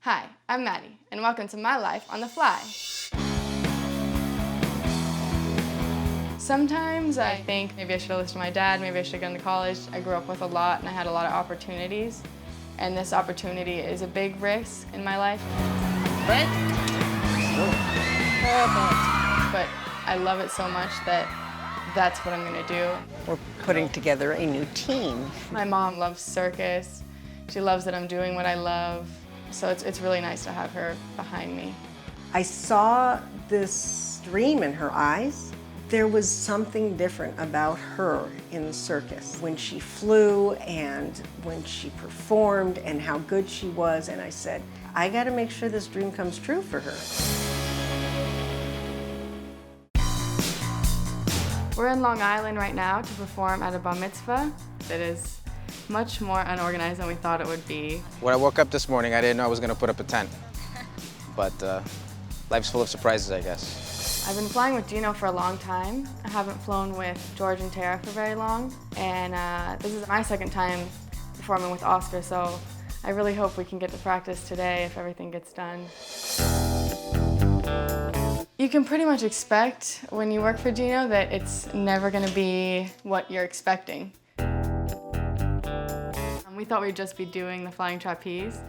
Hi, I'm Maddie, and welcome to my life on the fly. Sometimes I think maybe I should have listened to my dad, maybe I should have gone to college. I grew up with a lot and I had a lot of opportunities, and this opportunity is a big risk in my life. Right? Perfect. But I love it so much that that's what I'm gonna do. We're putting together a new team. My mom loves circus. She loves that I'm doing what I love. So it's really nice to have her behind me. I saw this dream in her eyes. There was something different about her in the circus. When she flew and when she performed and how good she was, and I said, I gotta make sure this dream comes true for her. We're in Long Island right now to perform at a bar mitzvah that is much more unorganized than we thought it would be. When I woke up this morning, I didn't know I was going to put up a tent. But life's full of surprises, I guess. I've been flying with Gino for a long time. I haven't flown with George and Tara for very long. And this is my second time performing with Oscar, so I really hope we can get to practice today if everything gets done. You can pretty much expect when you work for Gino that it's never going to be what you're expecting. We thought we'd just be doing the flying trapeze.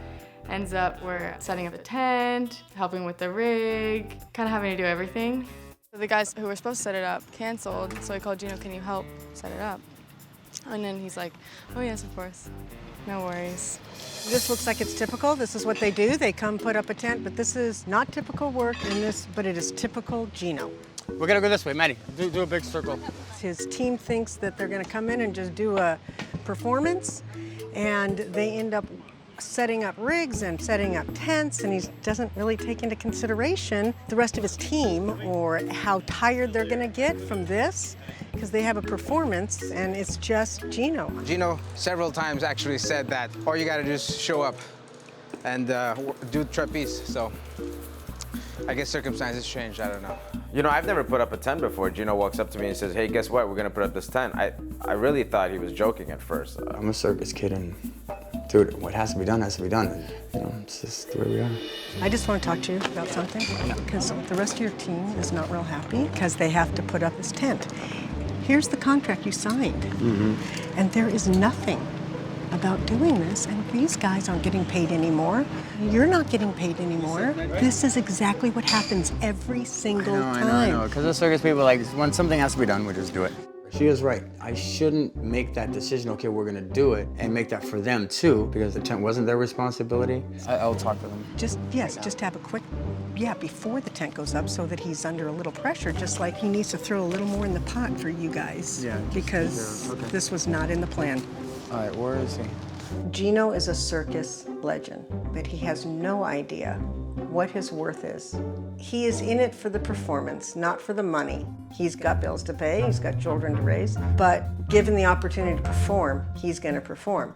Ends up we're setting up the tent, helping with the rig, kind of having to do everything. So the guys who were supposed to set it up canceled, so I called Gino, can you help set it up? And then he's like, oh yes, of course, no worries. This looks like it's typical. This is what they do. They come put up a tent, but this is not typical work in this, but it is typical Gino. We're gonna go this way, Maddie. Do a big circle. His team thinks that they're gonna come in and just do a performance, and they end up setting up rigs and setting up tents, and he doesn't really take into consideration the rest of his team or how tired they're gonna get from this, because they have a performance and it's just Gino. Gino several times actually said that all you gotta do is show up and do trapeze. So I guess circumstances changed, I don't know. You know, I've never put up a tent before. Gino walks up to me and says, hey, guess what? We're gonna put up this tent. I really thought he was joking at first. I'm a circus kid, and dude, what has to be done has to be done. And, you know, it's just the way we are. I just want to talk to you about something, because the rest of your team is not real happy because they have to put up this tent. Here's the contract you signed, and there is nothing about doing this, and these guys aren't getting paid anymore. You're not getting paid anymore. This is exactly what happens every single time. I know, because the circus people, like, when something has to be done, we just do it. She is right. I shouldn't make that decision, okay, we're gonna do it, and make that for them too, because the tent wasn't their responsibility. I'll talk to them. Just have a quick, before the tent goes up, so that he's under a little pressure, just like he needs to throw a little more in the pot for you guys. Yeah. Because this was not in the plan. All right, where is he? Gino is a circus legend, but he has no idea what his worth is. He is in it for the performance, not for the money. He's got bills to pay, he's got children to raise, but given the opportunity to perform, he's gonna perform.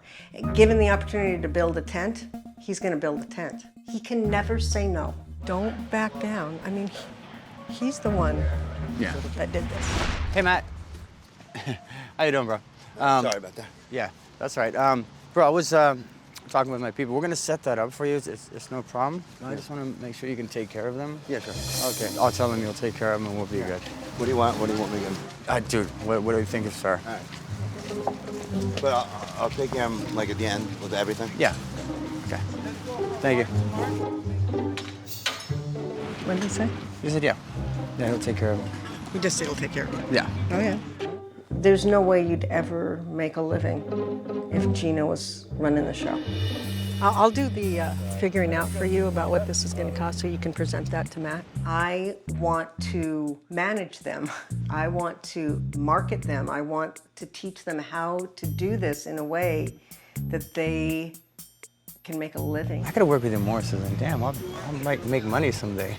Given the opportunity to build a tent, he's gonna build a tent. He can never say no. Don't back down. I mean, he's the one that did this. Hey, Matt. How you doing, bro? Sorry about that. Yeah, that's right. Bro, I was talking with my people. We're gonna set that up for you. It's no problem. I just want to make sure you can take care of them. Yeah, sure. Okay, I'll tell them you'll take care of them and we'll be good. What do you want? What do you want me to do? Dude, what do you think is fair? All right. But I'll take him like at the end with everything. Yeah. Okay. Thank you. What did he say? He said yeah. Yeah, he'll take care of them. He just said he'll take care of it. Yeah. Oh, yeah. There's no way you'd ever make a living if Gino was running the show. I'll do the figuring out for you about what this is going to cost so you can present that to Matt. I want to manage them. I want to market them. I want to teach them how to do this in a way that they can make a living. I gotta work with you more, so then, damn, I might make money someday.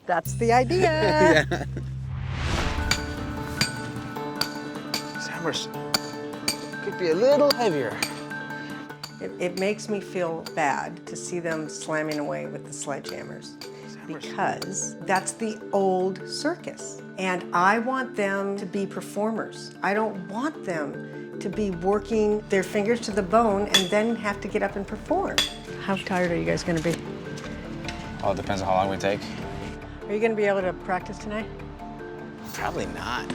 That's the idea. Yeah. Hammers could be a little heavier. It makes me feel bad to see them slamming away with the sledgehammers, because that's the old circus. And I want them to be performers. I don't want them to be working their fingers to the bone and then have to get up and perform. How tired are you guys gonna be? All depends on how long we take. Are you gonna be able to practice tonight? Probably not.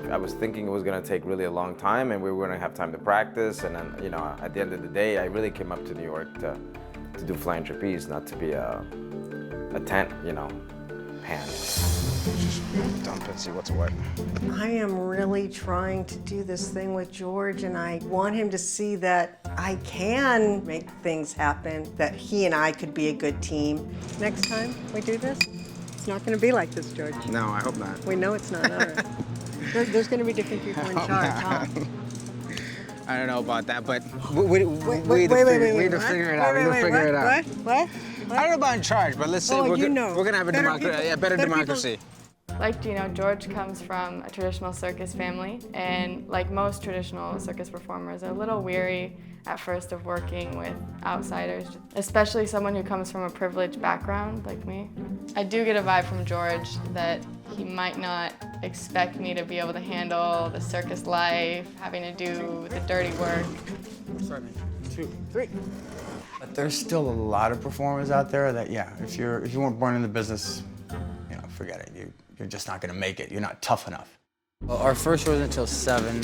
I was thinking it was gonna take really a long time and we were gonna have time to practice, and then, you know, at the end of the day, I really came up to New York to do flying trapeze, not to be a tent, you know, hand. Just dump and see what's what. I am really trying to do this thing with George, and I want him to see that I can make things happen, that he and I could be a good team. Next time we do this, it's not gonna be like this, George. No, I hope not. We know it's not, all right. There's gonna be different people in charge, huh? I don't know about that, but we need to Wait, figure it out. We need to figure it out. What? I don't know about in charge, but let's say Oh, we're you know. gonna have a Better democracy. people- Yeah, better better people- democracy. Like Gino, George comes from a traditional circus family, and like most traditional circus performers, are a little weary at first of working with outsiders, especially someone who comes from a privileged background like me. I do get a vibe from George that he might not expect me to be able to handle the circus life, having to do the dirty work. Sorry, 2, 3. But there's still a lot of performers out there that, yeah, if you weren't born in the business, you know, forget it. You're just not gonna make it. You're not tough enough. Well, our first show is until 7,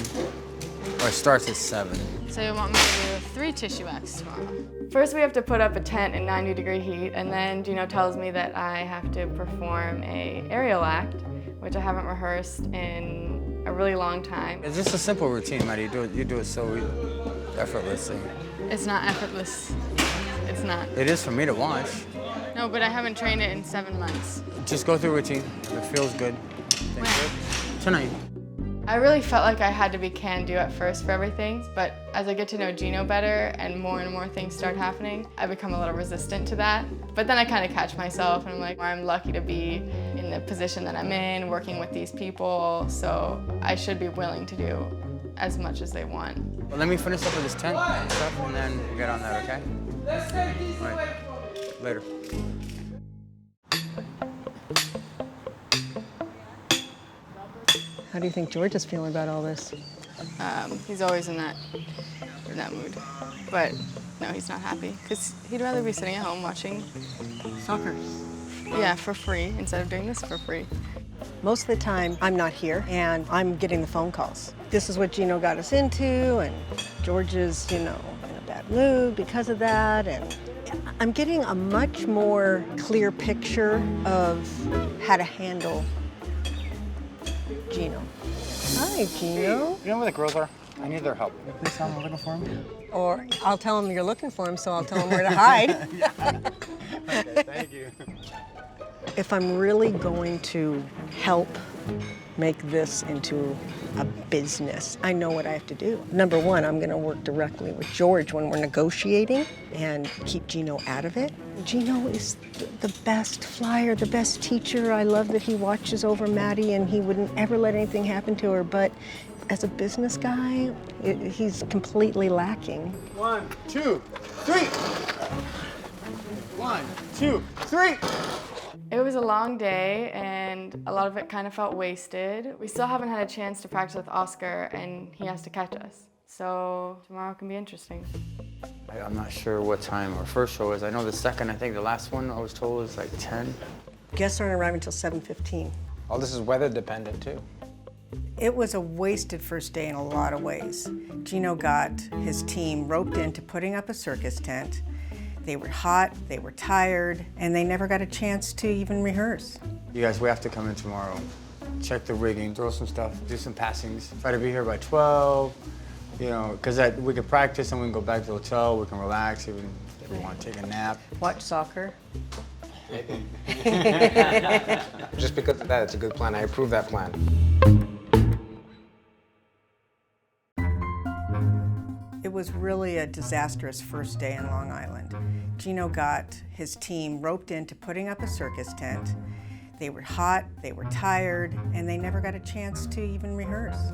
or it starts at 7. So you want me to do 3 tissue acts tomorrow? First we have to put up a tent in 90-degree heat, and then Gino tells me that I have to perform a aerial act, which I haven't rehearsed in a really long time. It's just a simple routine, Maddie. You do it so effortlessly. It's not effortless. It's not. It is for me to watch. No, but I haven't trained it in 7 months. Just go through a routine. If it feels good, then good. Tonight. I really felt like I had to be can-do at first for everything, but as I get to know Gino better and more things start happening, I become a little resistant to that. But then I kind of catch myself and I'm like, I'm lucky to be in the position that I'm in, working with these people, so I should be willing to do as much as they want. Well, let me finish up with this tent and stuff, and then we'll get on that, okay? Let's take these away. Later. How do you think George is feeling about all this? He's always in that mood, but no, he's not happy because he'd rather be sitting at home watching Soccer. Yeah, for free instead of doing this for free. Most of the time, I'm not here, and I'm getting the phone calls. This is what Gino got us into, and George is, you know, in a bad mood because of that, and I'm getting a much more clear picture of how to handle Gino. Hi, Gino. You know where the girls are? I need their help. Can you please tell them I'm looking for them? Or I'll tell him you're looking for him, so I'll tell him where to hide. Okay, thank you. If I'm really going to help make this into a business, I know what I have to do. Number one, I'm gonna work directly with George when we're negotiating and keep Gino out of it. Gino is the best flyer, the best teacher. I love that he watches over Maddie and he wouldn't ever let anything happen to her, but as a business guy, he's completely lacking. 1, 2, 3. 1, 2, 3. It was a long day and a lot of it kind of felt wasted. We still haven't had a chance to practice with Oscar and he has to catch us. So tomorrow can be interesting. I'm not sure what time our first show is. I know the second, I think the last one I was told is like 10. Guests aren't arriving until 7:15. All this is weather dependent too. It was a wasted first day in a lot of ways. Gino got his team roped into putting up a circus tent. They were hot, they were tired, and they never got a chance to even rehearse. You guys, we have to come in tomorrow. Check the rigging, throw some stuff, do some passings. Try to be here by 12, you know, because we can practice and we can go back to the hotel, we can relax, even if we want to take a nap. Watch soccer. Just because of that, it's a good plan. I approve that plan. It was really a disastrous first day in Long Island. Gino got his team roped into putting up a circus tent. They were hot, they were tired, and they never got a chance to even rehearse.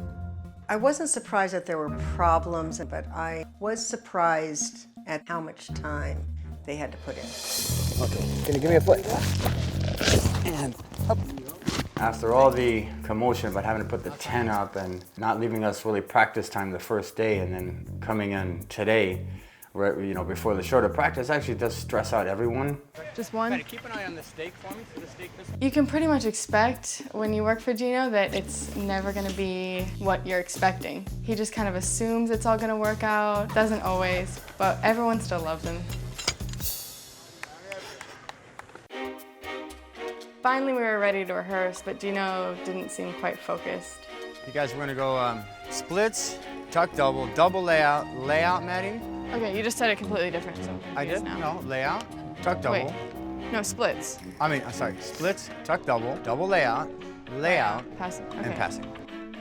I wasn't surprised that there were problems, but I was surprised at how much time they had to put in. Okay, can you give me a foot? And up. After all the commotion about having to put the tent up and not leaving us really practice time the first day and then coming in today, right, you know, before the show to practice, actually does stress out everyone. Just one. Maddie, keep an eye on the steak for me. See the steak this You can pretty much expect when you work for Gino that it's never gonna be what you're expecting. He just kind of assumes it's all gonna work out. Doesn't always, but everyone still loves him. Finally, we were ready to rehearse, but Gino didn't seem quite focused. You guys, we're gonna go splits, tuck double, double layout, layout, Maddie. Okay, you just said it completely different, so I'm I confused did? now. No, layout, tuck double. Wait, no, splits. I'm sorry, splits, tuck double, double layout, layout, Passing, okay. and passing.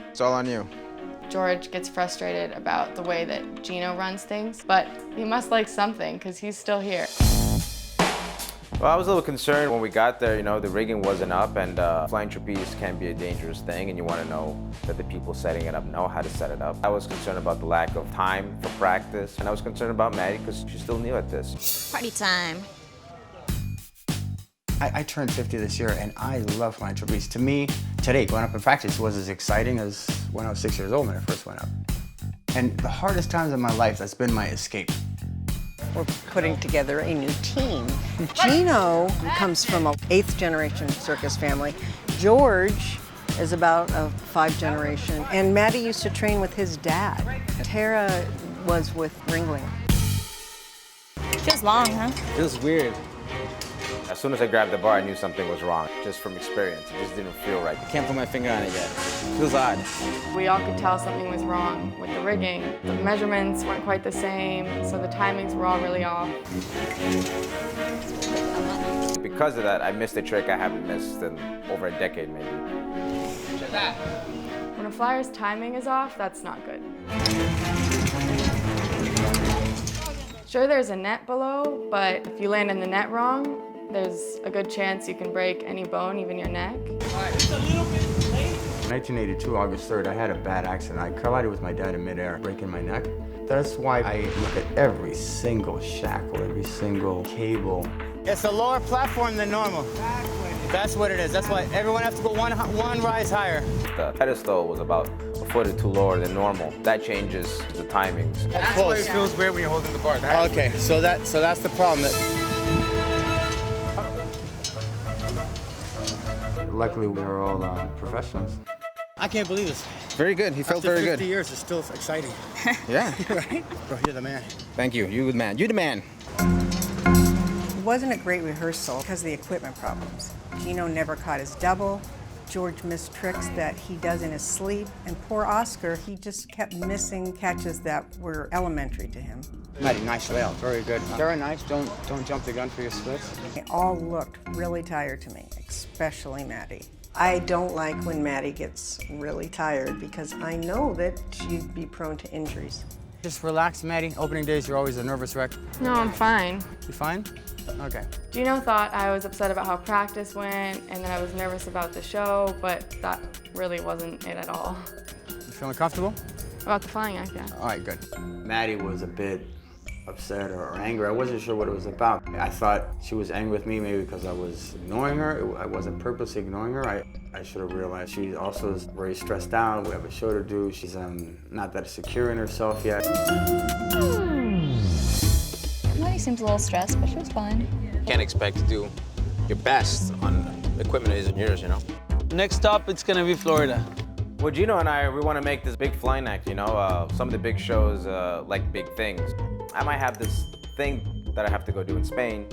It's all on you. George gets frustrated about the way that Gino runs things, but he must like something because he's still here. Well, I was a little concerned when we got there, you know, the rigging wasn't up, and flying trapeze can be a dangerous thing, and you want to know that the people setting it up know how to set it up. I was concerned about the lack of time for practice, and I was concerned about Maddie because she's still new at this. Party time. I turned 50 this year, and I love flying trapeze. To me, today, going up in practice was as exciting as when I was 6 years old when I first went up. And the hardest times of my life, that's been my escape. We're putting together a new team. Gino comes from an 8th generation circus family. George is about a 5th generation. And Maddie used to train with his dad. Tara was with Ringling. Feels long, huh? Feels weird. As soon as I grabbed the bar, I knew something was wrong, just from experience. It just didn't feel right. Can't put my finger on it yet. Feels odd. We all could tell something was wrong with the rigging. The measurements weren't quite the same, so the timings were all really off. Because of that, I missed a trick I haven't missed in over a decade, maybe. When a flyer's timing is off, that's not good. Sure, there's a net below, but if you land in the net wrong, there's a good chance you can break any bone, even your neck. 1982, August 3rd, I had a bad accident. I collided with my dad in midair, breaking my neck. That's why I look at every single shackle, every single cable. It's a lower platform than normal. That's what it is. That's why everyone has to go one rise higher. The pedestal was about a foot or two lower than normal. That changes the timings. That's why it feels weird when you're holding the bar. Okay, so that's the problem. Luckily, we are all professionals. I can't believe this. Very good. He felt After very 50 good. years, it's still exciting. Yeah. Right? Bro, you're the man. Thank you. You the man. You the man. It wasn't a great rehearsal because of the equipment problems. Gino never caught his double. George missed tricks that he does in his sleep. And poor Oscar, he just kept missing catches that were elementary to him. Maddie, nice layout. Very good. Very nice. Don't jump the gun for your splits. They all looked really tired to me, especially Maddie. I don't like when Maddie gets really tired because I know that she'd be prone to injuries. Just relax, Maddie. Opening days, you're always a nervous wreck. No, I'm fine. You fine? Okay. Gino thought I was upset about how practice went and that I was nervous about the show, but that really wasn't it at all. You feeling comfortable? About the flying act, yeah. All right, good. Maddie was a bit upset or angry. I wasn't sure what it was about. I thought she was angry with me maybe because I was ignoring her. I wasn't purposely ignoring her. I should have realized she also is very stressed out. We have a show to do. She's not that secure in herself yet. Maddie seems a little stressed, but she was fine. Can't expect to do your best on equipment that isn't yours, you know? Next stop, it's gonna be Florida. Well, Gino and I, we want to make this big flying act, you know? Some of the big shows like big things. I might have this thing that I have to go do in Spain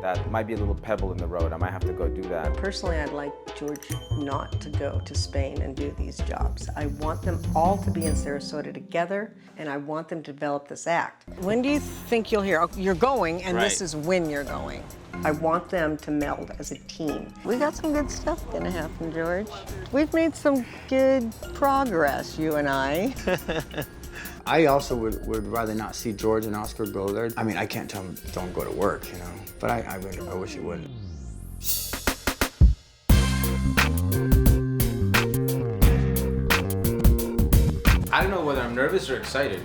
that might be a little pebble in the road. I might have to go do that. Personally, I'd like George not to go to Spain and do these jobs. I want them all to be in Sarasota together, and I want them to develop this act. When do you think you'll hear? You're going, and this is when you're going. I want them to meld as a team. We got some good stuff gonna happen, George. We've made some good progress, you and I. I also would rather not see George and Oscar go there. I mean, I can't tell them don't go to work, you know, but I wish you wouldn't. I don't know whether I'm nervous or excited.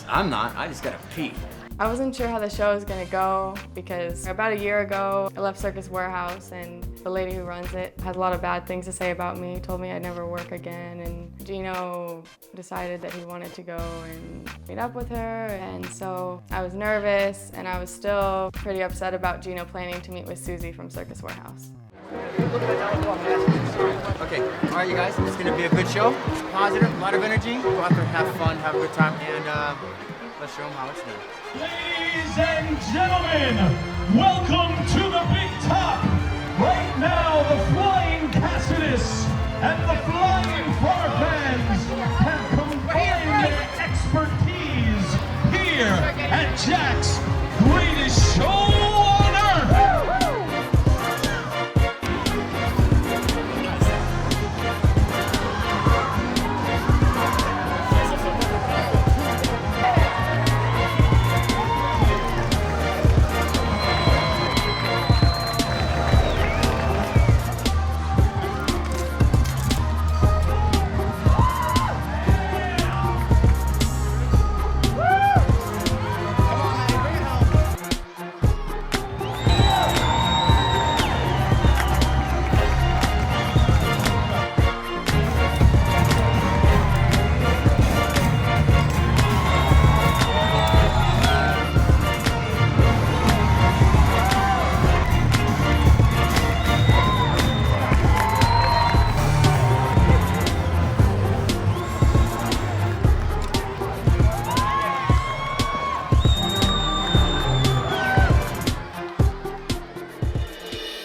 I'm not. I just gotta pee. I wasn't sure how the show was gonna go because about a year ago, I left Circus Warehouse and the lady who runs it had a lot of bad things to say about me, told me I'd never work again, and Gino decided that he wanted to go and meet up with her, and so I was nervous and I was still pretty upset about Gino planning to meet with Susie from Circus Warehouse. Okay, all right, you guys, it's gonna be a good show. Positive, a lot of energy. Go out there, have fun, have a good time, and let's show them how it's done. Ladies and gentlemen, welcome to the big top. Right now, the Flying Cassius and the Flying Farfans have combined their expertise here at Jack's greatest show on earth.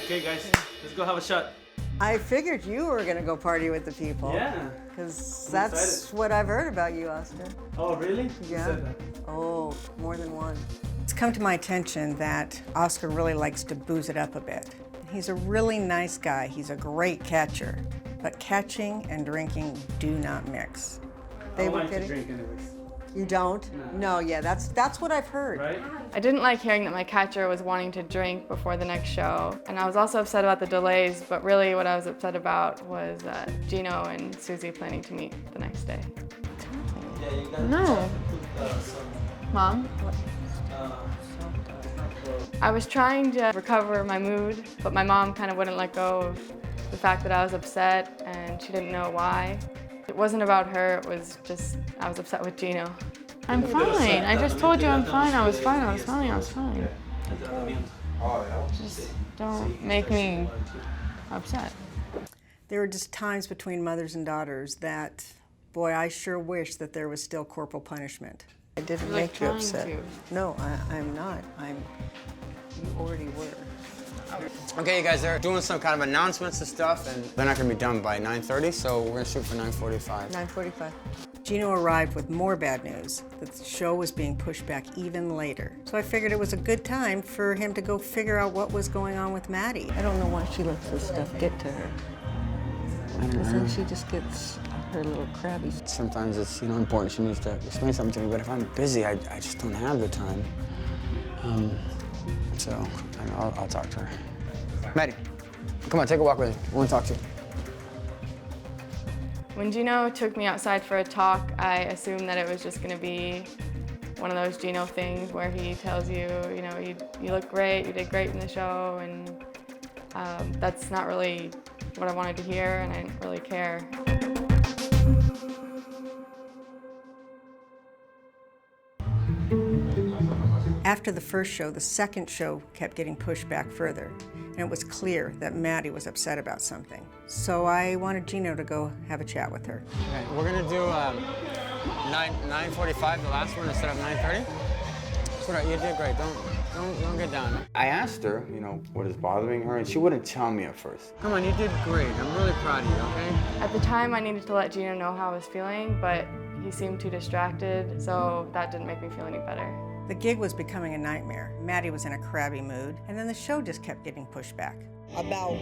Okay, guys, let's go have a shot. I figured you were gonna go party with the people. Yeah. Because I'm that's excited. what I've heard about you, Oscar. Oh, really? Who Yeah. said that? Oh, more than one. It's come to my attention that Oscar really likes to booze it up a bit. He's a really nice guy. He's a great catcher. But catching and drinking do not mix. I were like to kidding? drink anyways. You don't? No, yeah, that's what I've heard. Right? I didn't like hearing that my catcher was wanting to drink before the next show, and I was also upset about the delays, but really what I was upset about was Gino and Susie planning to meet the next day. No. Mom? I was trying to recover my mood, but my mom kind of wouldn't let go of the fact that I was upset, and she didn't know why. It wasn't about her, it was just, I was upset with Gino. I'm fine. I just told you I'm fine. I was fine. I was fine. I was fine. Just don't make me upset. There were just times between mothers and daughters that, boy, I sure wish that there was still corporal punishment. I didn't You're, like, make you trying upset. to. No, I'm not. You already were. Okay, you guys, they're doing some kind of announcements and stuff, and they're not gonna be done by 9:30, so we're gonna shoot for 9:45. 9:45. Gino arrived with more bad news, that the show was being pushed back even later. So I figured it was a good time for him to go figure out what was going on with Maddie. I don't know why she lets this stuff get to her. Because then she just gets her little crabby. Sometimes it's, important. She needs to explain something to me, but if I'm busy, I just don't have the time. So I'll talk to her. Maddie, come on, take a walk with me. I want to talk to you. When Gino took me outside for a talk, I assumed that it was just gonna be one of those Gino things where he tells you, you look great, you did great in the show, and that's not really what I wanted to hear, and I didn't really care. After the first show, the second show kept getting pushed back further, and it was clear that Maddie was upset about something. So I wanted Gino to go have a chat with her. Okay, we're gonna do 9:45, the last one, instead of 9:30. Sweetheart, you did great. Don't get down. I asked her, what is bothering her, and she wouldn't tell me at first. Come on, you did great. I'm really proud of you, okay? At the time, I needed to let Gino know how I was feeling, but he seemed too distracted, so that didn't make me feel any better. The gig was becoming a nightmare. Maddie was in a crabby mood, and then the show just kept getting pushed back. About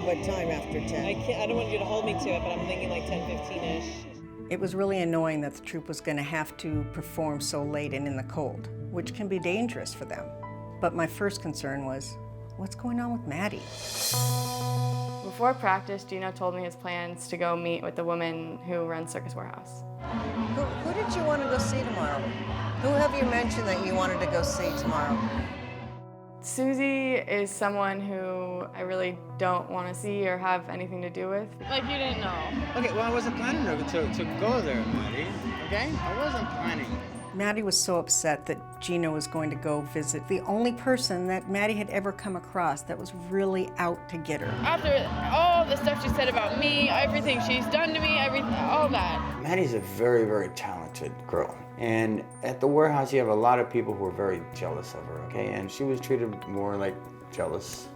what time after 10? I don't want you to hold me to it, but I'm thinking like 10:15-ish. It was really annoying that the troupe was going to have to perform so late and in the cold, which can be dangerous for them. But my first concern was, what's going on with Maddie? Before practice, Gino told me his plans to go meet with the woman who runs Circus Warehouse. Who did you want to go see tomorrow? Who have you mentioned that you wanted to go see tomorrow? Susie is someone who I really don't want to see or have anything to do with. Like you didn't know. Okay, well, I wasn't planning to go there, Maddie. Okay? I wasn't planning. Maddie was so upset that Gino was going to go visit the only person that Maddie had ever come across that was really out to get her. After all the stuff she said about me, everything she's done to me, all that. Maddie's a very, very talented girl. And at the warehouse, you have a lot of people who are very jealous of her, okay? And she was treated more like jealous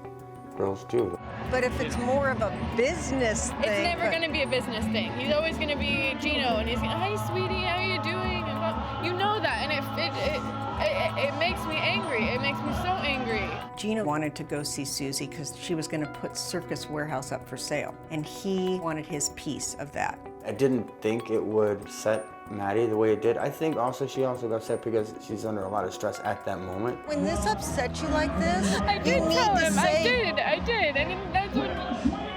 girls do. But if it's more of a business thing... It's never going to be a business thing. He's always going to be Gino, and he's going to, hey, sweetie, how are you doing? And you know that, and it makes me angry. It makes me so angry. Gino wanted to go see Susie because she was going to put Circus Warehouse up for sale, and he wanted his piece of that. I didn't think it would set Maddie the way it did. I think also she also got upset because she's under a lot of stress at that moment. When this upsets you like this, I did you need tell to him. say... I did, and that's what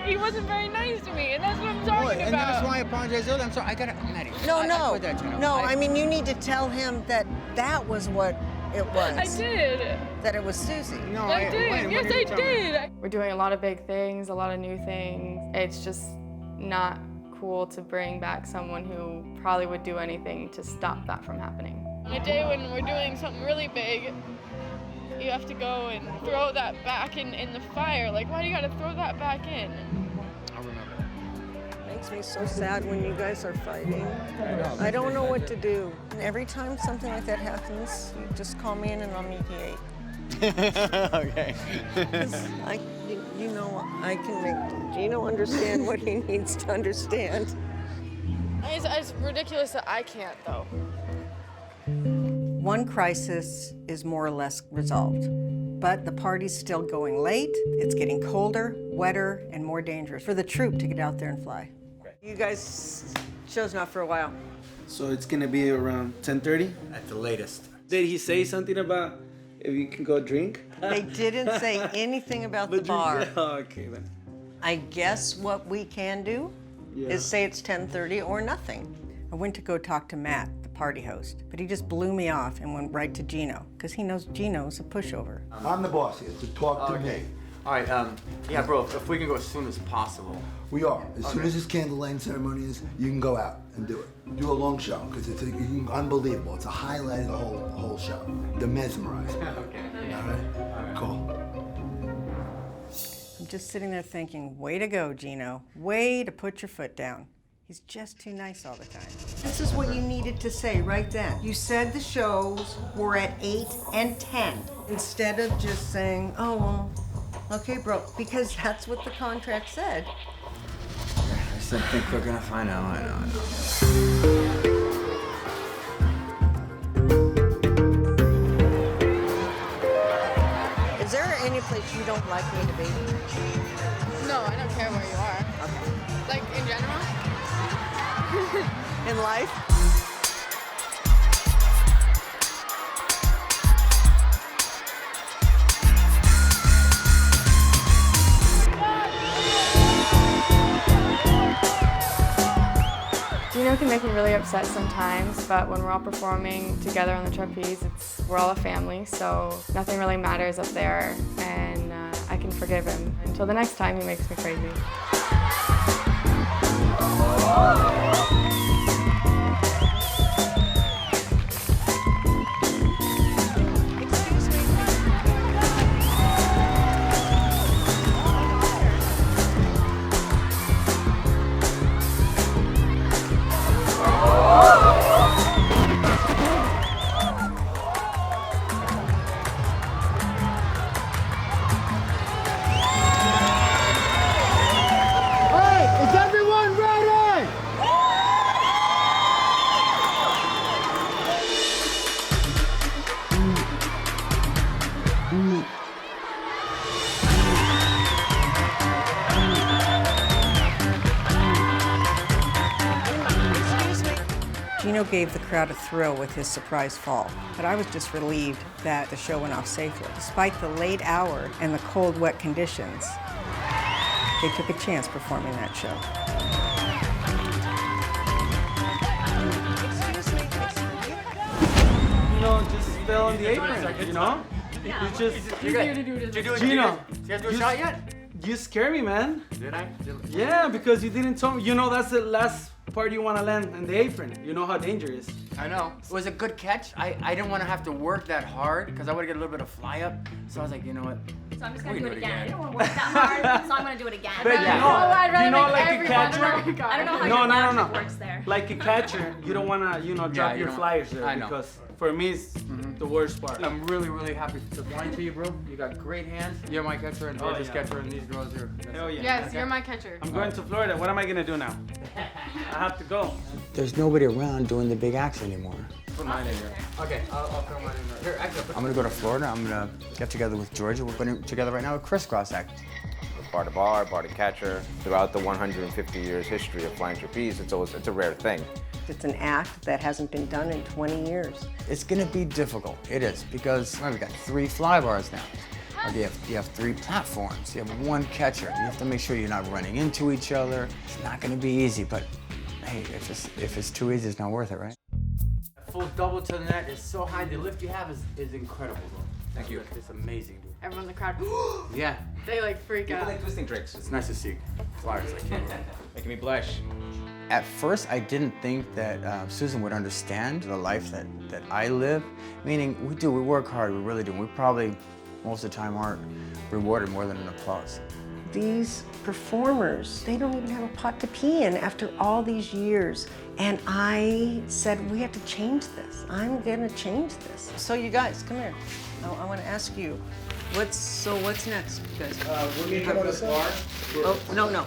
he wasn't very nice to me, and that's what I'm talking And about. that's why I apologize earlier. I'm sorry. I gotta, Maddie. No, I I mean, you need to tell him that that was what it was. I did. That it was Susie. No, I did. Wayne, Yes, what are you I telling me? did. We're doing a lot of big things, a lot of new things. It's just not cool to bring back someone who probably would do anything to stop that from happening. On a day when we're doing something really big, you have to go and throw that back in the fire. Like, why do you gotta throw that back in? I'll remember. Makes me so sad when you guys are fighting. I don't know what to do. And every time something like that happens, you just call me in and I'll mediate. Okay. You know, I can make Gino understand what he needs to understand. It's ridiculous that I can't, though. One crisis is more or less resolved, but the party's still going late. It's getting colder, wetter, and more dangerous for the troupe to get out there and fly. You guys, show's not for a while. So it's gonna be around 10:30? At the latest. Did he say something about if you can go drink? They didn't say anything about the bar. Oh, okay then. I guess what we can do is say it's 10:30 or nothing. I went to go talk to Matt, the party host, but he just blew me off and went right to Gino, because he knows Gino's a pushover. I'm the boss here, so talk to me. All right, yeah, bro, if we can go as soon as possible. We are. As soon as this candle lighting ceremony is, you can go out and do it. Do a long show, because it's unbelievable. It's a highlight of the whole show. They're mesmerized. Okay. All right? Cool. I'm just sitting there thinking, way to go, Gino. Way to put your foot down. He's just too nice all the time. This is what you needed to say right then. You said the shows were at 8 and 10, instead of just saying, oh, well, okay, bro, because that's what the contract said. I still think we're gonna find out. I know. Is there any place you don't like me to be? No, I don't care where you are. Okay. Like, in general? In life? Gino can make me really upset sometimes, but when we're all performing together on the trapeze, we're all a family, so nothing really matters up there, and I can forgive him until the next time he makes me crazy. Gino gave the crowd a thrill with his surprise fall, but I was just relieved that the show went off safely. Despite the late hour and the cold, wet conditions, they took a chance performing that show. just fell on the apron, you know? Yeah. You just, Easier to do it. Gino, You guys do a shot yet? you scare me, man. Did I? Yeah, because you didn't tell me. You know that's the last part you want to land on the apron. You know how dangerous. I know. It was a good catch. I didn't want to have to work that hard because I would get a little bit of fly up. So I was like, you know what? So I'm just We gonna do can it do it again. I again. don't want to work that hard, so I'm gonna do it again. But Yeah. I'd rather you know, make like a everyone catcher. American. I don't know how No, your no, logic no. works there. Like a catcher, you don't want to, drop you your don't- flyers there I know. because for me it's the worst part. I'm really, really happy to blind to you, bro. You got great hands. You're my catcher and George's yeah. catcher, and these girls are. Hell yeah. Yes, you're my catcher. I'm going to Florida. What am I gonna do now? I have to go. There's nobody around doing the big acts anymore. Put mine in here. Okay, I'll throw mine in there. Here, actually, I'm gonna go to Florida. I'm gonna get together with Georgia. We're putting together right now a crisscross act. Bar to bar, bar to catcher. Throughout the 150 years history of flying trapeze, it's a rare thing. It's an act that hasn't been done in 20 years. It's gonna be difficult. It is because well, we got 3 fly bars now. Or you have 3 platforms. You have 1 catcher. You have to make sure you're not running into each other. It's not gonna be easy, but hey, if it's too easy, it's not worth it, right? full double to the net is so high. The lift you have is incredible, bro. Thank you. It's amazing, dude. Everyone's in the crowd. Yeah. They like freak out. like twisting tricks. It's nice to see flyers like you. Making me blush. At first, I didn't think that Susan would understand the life that I live. Meaning, we work hard, we really do. We probably, most of the time, aren't rewarded more than an applause. These performers, they don't even have a pot to pee in after all these years. And I said, we have to change this. I'm gonna change this. So you guys, come here. I wanna ask you, what's next, guys? We're meeting up this bar. Oh, no.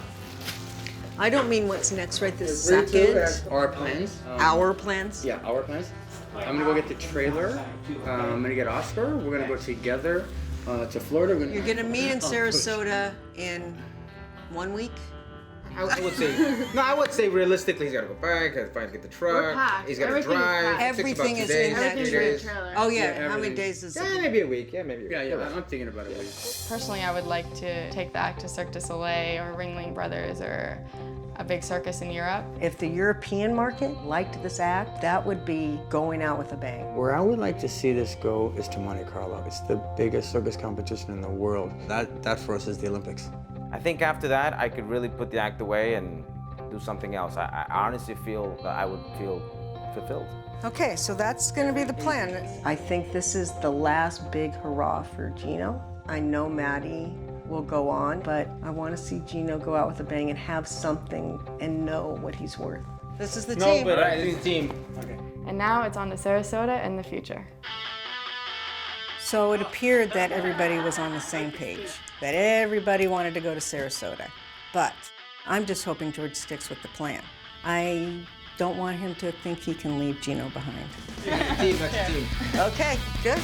I don't mean what's next right this second. Our plans. Our plans? Yeah, our plans. I'm gonna go get the trailer. I'm gonna get Oscar. We're gonna go together to Florida. You're gonna meet in Sarasota in 1 week? I would say realistically, he's gotta go back, he's gotta get the truck, packed. he's gotta Everything is drive. packed. Everything is days, in that 3 trailer. days. trailer. Oh Yeah, yeah, how many everything. days is Yeah, it? maybe a week. Yeah, maybe a week. Yeah, I'm thinking about it. Personally, I would like to take the act to Cirque du Soleil or Ringling Brothers or a big circus in Europe. If the European market liked this act, that would be going out with a bang. Where I would like to see this go is to Monte Carlo. It's the biggest circus competition in the world. That for us is the Olympics. I think after that, I could really put the act away and do something else. I honestly feel that I would feel fulfilled. Okay, so that's gonna be the plan. I think this is the last big hurrah for Gino. I know Maddie will go on, but I want to see Gino go out with a bang and have something and know what he's worth. This is the team. All right, this is the team. Okay. And now it's on to Sarasota and the future. So it appeared that everybody was on the same page, that everybody wanted to go to Sarasota. But I'm just hoping George sticks with the plan. I don't want him to think he can leave Gino behind. Team, that's the team. Okay, good.